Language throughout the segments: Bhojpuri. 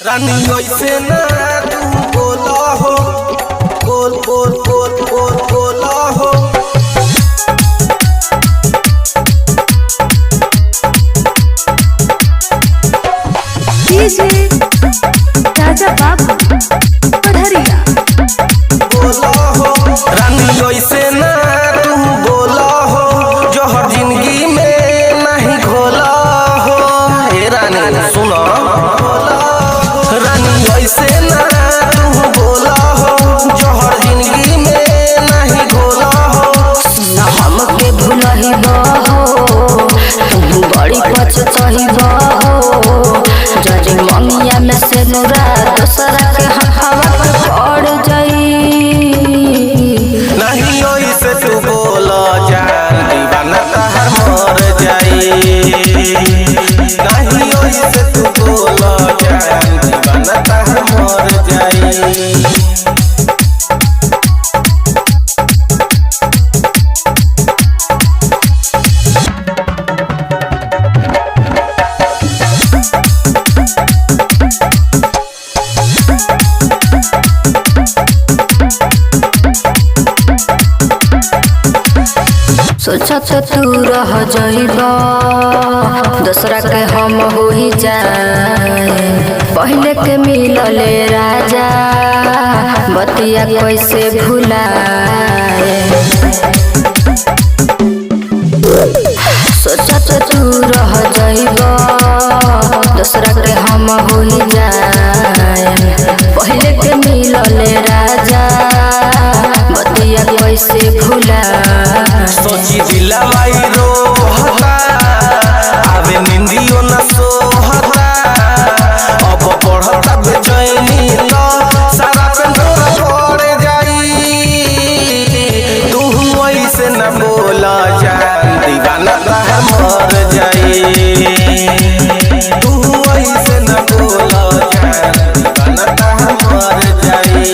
रानी ऐसे ना तू बोला हो, बोल बोल बोल बोल बोला हो। डीजे राजा बाबू पढ़रिया बोला हो रानी ऐसे ना तू बोला हो, जो हर जिंदगी में नहीं घोला हो। हे रानी सुनो, रानी ऐसे ना तू बोला हो, जो हर जिंदगी में नहीं घोला हो। ना हमके भूलही हो, तुम बड़ी पछतही हो। जरी ममिया में से नुरा दूसरा के हवा पर पड़ जाई। नहीं ऐसे तू बोला जान, दीवाना तहर मर जाई। नहीं ऐसे तू बोला जान, दीवाना तहर मर जाई। सोचत तू रह जाइबा, दूसरा के हम हो ही जाए। पहले के मिलले राजा, बतिया कैसे भुलाए। सोचत तू रह जाइबा, दूसरा के हम हो ही जाए। पहले के मिलले राजा, बतिया कैसे भुलाए। सोची दिलवाई रोहता, आवे निंदियो न सोहता। अब बढ़ता बेचैनी तो सारा पेंडोरा पड़ जाई। तू ऐसे न बोला जान, दीवाना तहर मर जाई। तू ऐसे न बोला जान, दीवाना तहर मर जाई।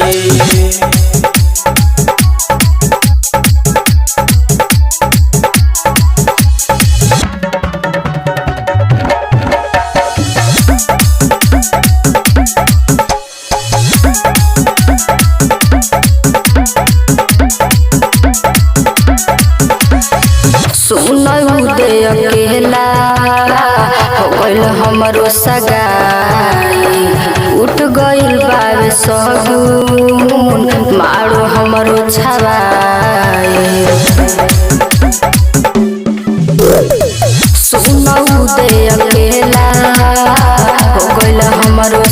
सुन उदय अकेला हो गइल हमरो सगाई। उठ गइल बावे सगुन, मारो हमरो छवाई। सुन उदय अकेला हो गइल हमरो